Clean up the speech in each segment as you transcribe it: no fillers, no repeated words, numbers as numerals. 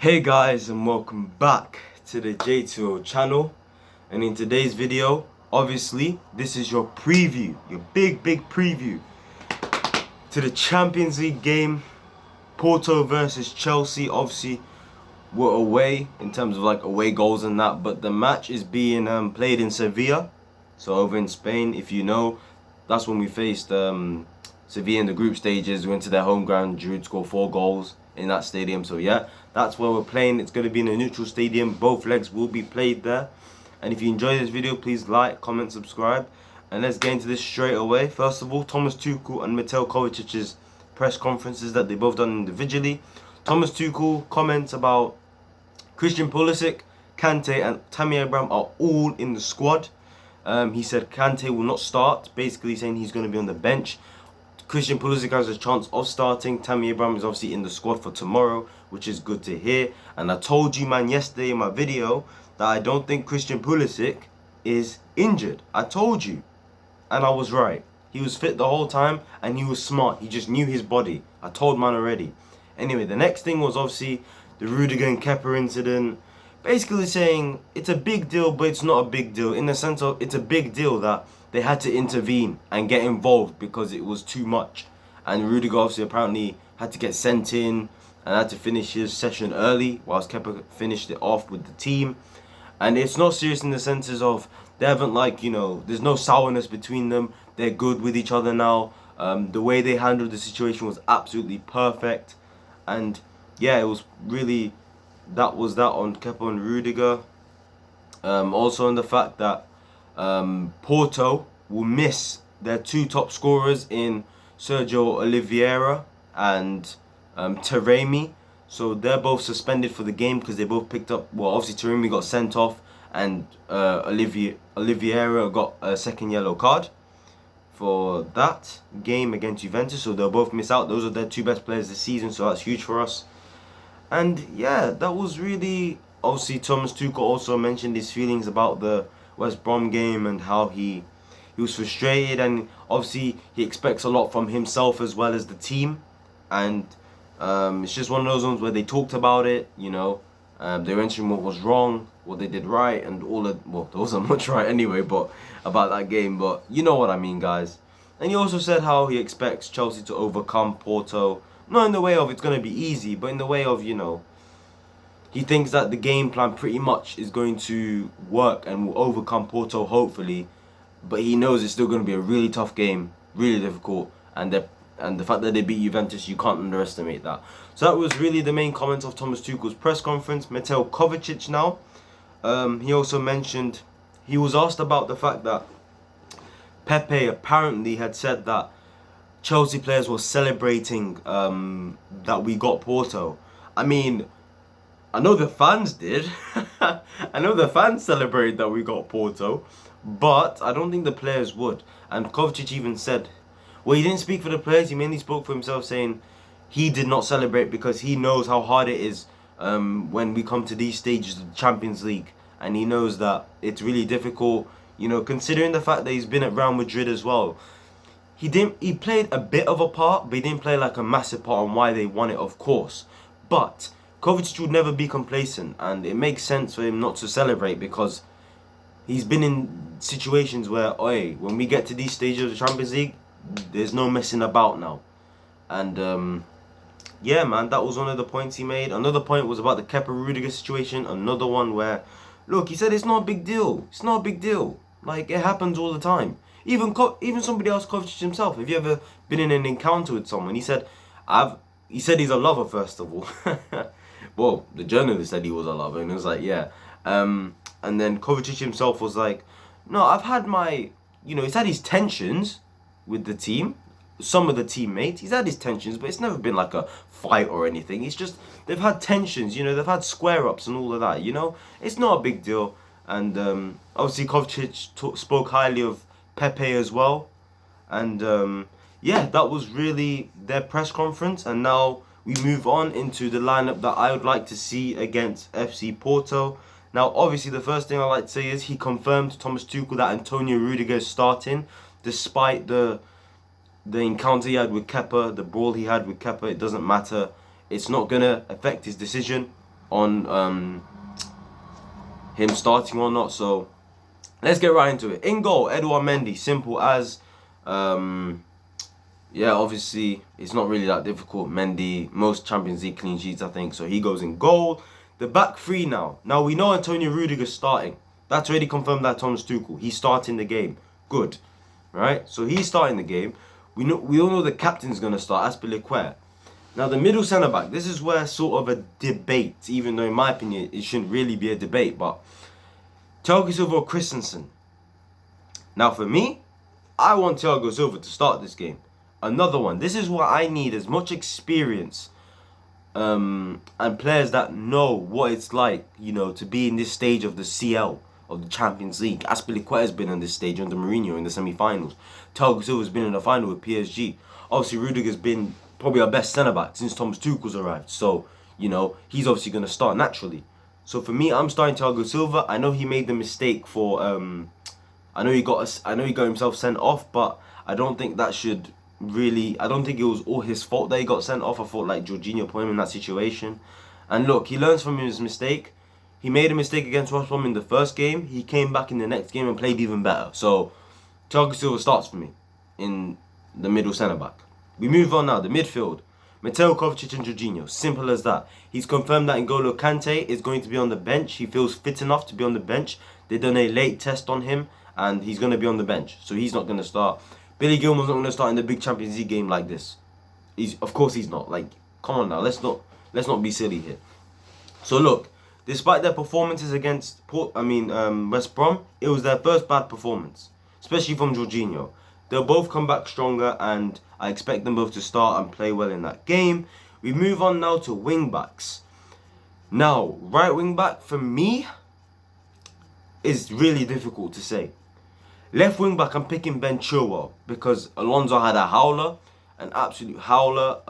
Hey guys, and welcome back to the J2O channel. And in today's video, obviously this is your preview, your big preview to the Champions League game, Porto versus Chelsea. Obviously we're away in terms of like away goals and that, but the match is being played in Sevilla, so over in Spain. If you know, that's when we faced Sevilla in the group stages. We went to their home ground, Giroud scored 4 goals in that stadium. So yeah, that's where we're playing. It's going to be in a neutral stadium. Both legs will be played there. And if you enjoy this video, please like, comment, subscribe. And let's get into this straight away. First of all, Thomas Tuchel and Mateo Kovacic's press conferences that they both done individually. Thomas Tuchel comments about Christian Pulisic, Kante and Tammy Abraham are all in the squad. He said Kante will not start, basically saying he's going to be on the bench. Christian Pulisic has a chance of starting. Tammy Abraham is obviously in the squad for tomorrow, which is good to hear. And I told you, man, yesterday in my video that I don't think Christian Pulisic is injured. I told you. And I was right. He was fit the whole time and he was smart. He just knew his body. I told man already. Anyway, the next thing was obviously the Rudiger and Kepa incident. Basically saying it's a big deal, but it's not a big deal. In the sense of it's a big deal that they had to intervene and get involved because it was too much. And Rudiger obviously apparently had to get sent in and had to finish his session early whilst Kepa finished it off with the team. And it's not serious in the senses of they haven't there's no sourness between them. They're good with each other now. The way they handled the situation was absolutely perfect. And yeah, it was really, that was that on Kepa and Rudiger. Also on the fact that Porto will miss their 2 top scorers in Sergio Oliveira and Taremi. So they're both suspended for the game because they both picked up, well, obviously Taremi got sent off and Oliveira got a second yellow card for that game against Juventus. So they'll both miss out. Those are their 2 best players this season, so that's huge for us. And yeah, that was really, obviously Thomas Tuchel also mentioned his feelings about the West Brom game and how he was frustrated, and obviously he expects a lot from himself as well as the team. And it's just one of those ones where they talked about it, they were mentioning what was wrong, what they did right, and all of, well, there wasn't much right anyway, but about that game, but you know what I mean, guys. And he also said how he expects Chelsea to overcome Porto, not in the way of it's going to be easy, but in the way of, he thinks that the game plan pretty much is going to work and will overcome Porto, hopefully. But he knows it's still going to be a really tough game, really difficult. And the fact that they beat Juventus, you can't underestimate that. So that was really the main comments of Thomas Tuchel's press conference. Mateo Kovacic now. He also mentioned, he was asked about the fact that Pepe apparently had said that Chelsea players were celebrating that we got Porto. I mean, I know the fans did. I know the fans celebrated that we got Porto, but I don't think the players would. And Kovacic even said, well, he didn't speak for the players, he mainly spoke for himself, saying he did not celebrate because he knows how hard it is when we come to these stages of the Champions League. And he knows that it's really difficult, considering the fact that he's been at Real Madrid as well. He played a bit of a part, but he didn't play like a massive part on why they won it, of course. But Kovacic would never be complacent, and it makes sense for him not to celebrate because he's been in situations where, when we get to these stages of the Champions League, there's no messing about now. And yeah, man, that was one of the points he made. Another point was about the Kepa Rudiger situation. Another one where, look, he said it's not a big deal. It's not a big deal. Like, it happens all the time. Even somebody else, Kovacic himself. Have you ever been in an encounter with someone? He said he's a lover, first of all. Well, the journalist said he was a lover, and it was like, yeah. And then Kovacic himself was like, no, I've had my, he's had his tensions with the team, some of the teammates. He's had his tensions, but it's never been like a fight or anything. It's just, they've had tensions, they've had square-ups and all of that, It's not a big deal. And obviously Kovacic spoke highly of Pepe as well. And yeah, that was really their press conference. And now we move on into the lineup that I would like to see against FC Porto. Now, obviously, the first thing I'd like to say is he confirmed to Thomas Tuchel that Antonio Rudiger is starting, despite the encounter he had with Kepa, the brawl he had with Kepa. It doesn't matter. It's not going to affect his decision. on him starting or not. So let's get right into it. In goal, Edouard Mendy. Simple as. Yeah, obviously it's not really that difficult. Mendy, most Champions League clean sheets, I think. So he goes in goal. The back three now. Now we know Antonio Rudiger's starting. That's already confirmed by Thomas Tuchel. He's starting the game. Good, right? So he's starting the game. We all know the captain's gonna start, Aspilicueta. Now the middle centre back. This is where sort of a debate, even though in my opinion it shouldn't really be a debate, but Thiago Silva or Christensen. Now for me, I want Thiago Silva to start this game. Another one. This is what I need, as much experience and players that know what it's like, you know, to be in this stage of the CL, of the Champions League. Aspilicueta has been in this stage under Mourinho in the semi-finals. Thiago Silva's been in the final with PSG. Obviously, Rudiger's been probably our best centre-back since Thomas Tuchel's arrived. So, you know, he's obviously going to start naturally. So for me, I'm starting Thiago Silva. I know he made the mistake for... I know he got himself sent off, but I don't think that should really... I don't think it was all his fault that he got sent off. I thought like Jorginho put him in that situation. And look, he learns from his mistake. He made a mistake against West Brom in the first game. He came back in the next game and played even better. So, Thiago Silva starts for me in the middle centre-back. We move on now, the midfield. Mateo Kovacic and Jorginho. Simple as that. He's confirmed that N'Golo Kante is going to be on the bench. He feels fit enough to be on the bench. They done a late test on him, and he's going to be on the bench. So he's not going to start. Billy Gilmour's not going to start in the big Champions League game like this. Of course he's not. Like, come on now, let's not be silly here. So look, despite their performances against West Brom, it was their first bad performance, especially from Jorginho. They'll both come back stronger, and I expect them both to start and play well in that game. We move on now to wing backs. Now, right wing back for me is really difficult to say. Left wing back, I'm picking Ben Chilwell because Alonso had a howler, an absolute howler.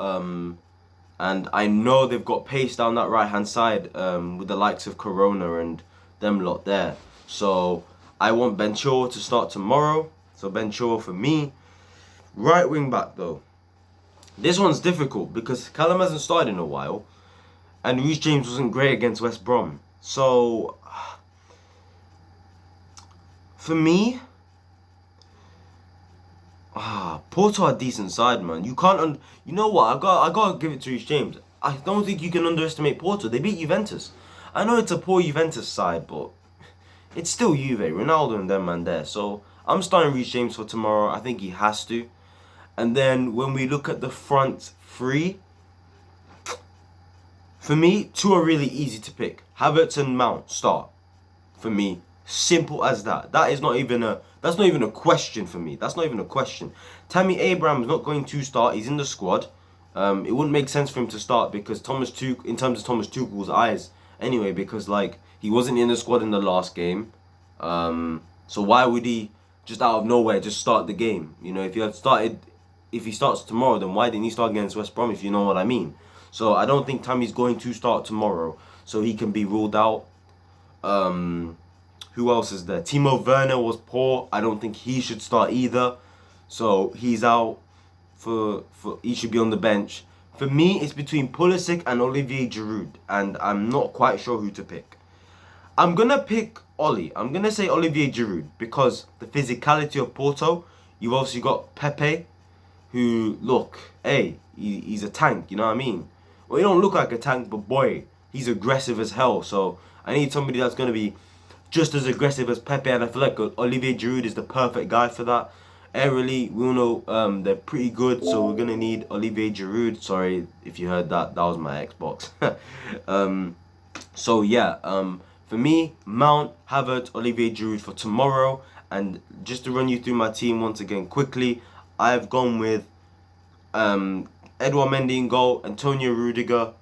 And I know they've got pace down that right hand side with the likes of Corona and them lot there. So I want Ben Chilwell to start tomorrow. So Ben Chilwell for me. Right wing back though. This one's difficult because Callum hasn't started in a while, and Reece James wasn't great against West Brom. So for me, Porto are a decent side, man. You can't. You know what? I gotta give it to Reece James. I don't think you can underestimate Porto. They beat Juventus. I know it's a poor Juventus side, but it's still Juve, Ronaldo and them man there. So I'm starting Reece James for tomorrow. I think he has to. And then when we look at the front three, for me, two are really easy to pick. Havertz and Mount start. For me, simple as that. That's not even a question for me. That's not even a question. Tammy Abraham's not going to start. He's in the squad. It wouldn't make sense for him to start because in terms of Thomas Tuchel's eyes, anyway, because like he wasn't in the squad in the last game. So why would he just out of nowhere just start the game? You know, if he starts tomorrow, then why didn't he start against West Brom? If you know what I mean. So I don't think Tammy's going to start tomorrow, so he can be ruled out. Who else is there? Timo Werner was poor. I don't think he should start either. So he's out. He should be on the bench. For me, it's between Pulisic and Olivier Giroud, and I'm not quite sure who to pick. I'm gonna pick Oli. I'm gonna say Olivier Giroud because the physicality of Porto. You've obviously got Pepe, who he's a tank. You know what I mean? Well, he don't look like a tank, but boy, he's aggressive as hell. So I need somebody that's gonna be just as aggressive as Pepe, and I feel like Olivier Giroud is the perfect guy for that. Aerially, we all know they're pretty good, so we're gonna need Olivier Giroud. Sorry if you heard that. That was my Xbox. So yeah, for me, Mount, Havertz, Olivier Giroud for tomorrow. And just to run you through my team once again quickly, I've gone with Edouard Mendy in goal, Antonio Rudiger,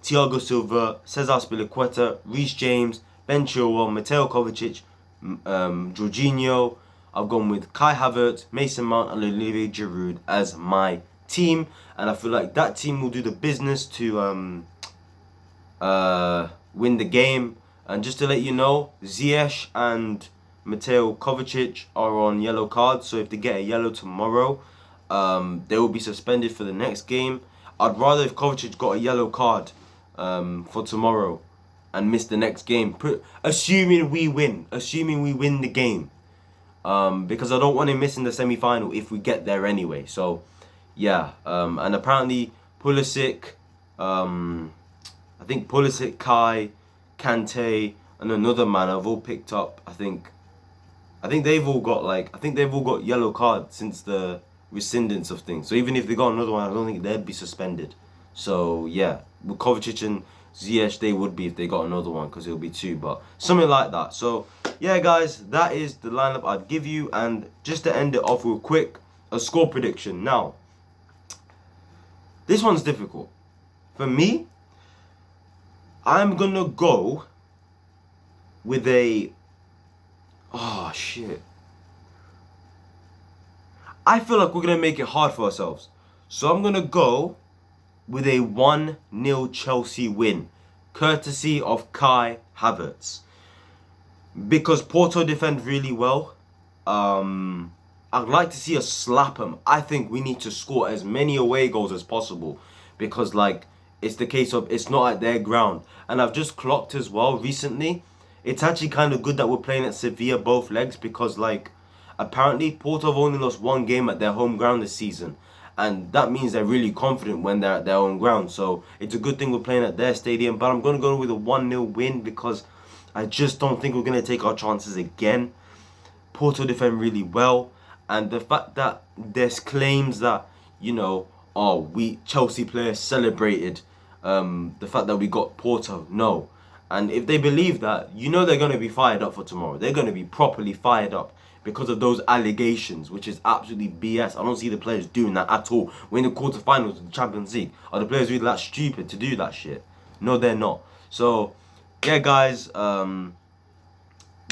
Thiago Silva, Cesar Spilicueta, Reece James, Ben Chilwell, Mateo Kovacic, Jorginho. I've gone with Kai Havertz, Mason Mount, and Olivier Giroud as my team, and I feel like that team will do the business to win the game. And just to let you know, Ziyech and Mateo Kovacic are on yellow cards, so if they get a yellow tomorrow, they will be suspended for the next game. I'd rather if Kovacic got a yellow card for tomorrow and miss the next game. Assuming we win the game. Because I don't want him missing the semi-final if we get there anyway. So, yeah. And apparently Pulisic, I think Pulisic, Kai, Kante, and another man have all picked up. I think they've all got yellow cards since the rescindance of things. So even if they got another one, I don't think they'd be suspended. So yeah, with Kovacic and Ziyech, they would be if they got another one because it'll be 2, but something like that. So yeah, guys, that is the lineup I'd give you. And just to end it off real quick, a score prediction. Now, this one's difficult. For me, I'm gonna go with a... Oh, shit. I feel like we're going to make it hard for ourselves. So I'm going to go with a 1-0 Chelsea win, courtesy of Kai Havertz. Because Porto defend really well. I'd like to see us slap them. I think we need to score as many away goals as possible. Because, like, it's the case of it's not at their ground. And I've just clocked as well recently. It's actually kind of good that we're playing at Sevilla both legs because, like, apparently Porto have only lost 1 game at their home ground this season. And that means they're really confident when they're at their own ground. So it's a good thing we're playing at their stadium. But I'm going to go with a 1-0 win because I just don't think we're going to take our chances again. Porto defend really well. And the fact that there's claims that, you know, Chelsea players celebrated the fact that we got Porto. No. And if they believe that, you know they're going to be fired up for tomorrow. They're going to be properly fired up because of those allegations, which is absolutely BS. I don't see the players doing that at all. We're in the quarterfinals of the Champions League. Are the players really that stupid to do that shit? No, they're not. So, yeah, guys. 1-0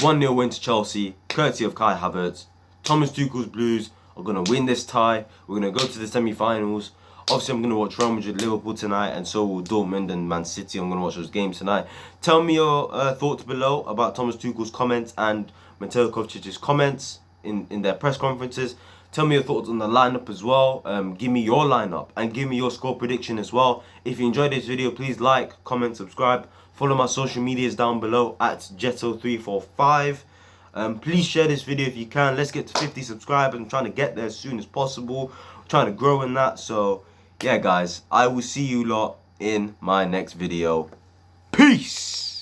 win to Chelsea, courtesy of Kai Havertz. Thomas Tuchel's Blues are going to win this tie. We're going to go to the semi-finals. Obviously, I'm going to watch Real Madrid, Liverpool tonight, and so will Dortmund and Man City. I'm going to watch those games tonight. Tell me your thoughts below about Thomas Tuchel's comments and Mateo Kovacic's comments in their press conferences. Tell me your thoughts on the lineup as well. Give me your lineup and give me your score prediction as well. If you enjoyed this video, please like, comment, subscribe. Follow my social medias down below at J2O345. Please share this video if you can. Let's get to 50 subscribers. I'm trying to get there as soon as possible. I'm trying to grow in that. So, yeah, guys, I will see you lot in my next video. Peace!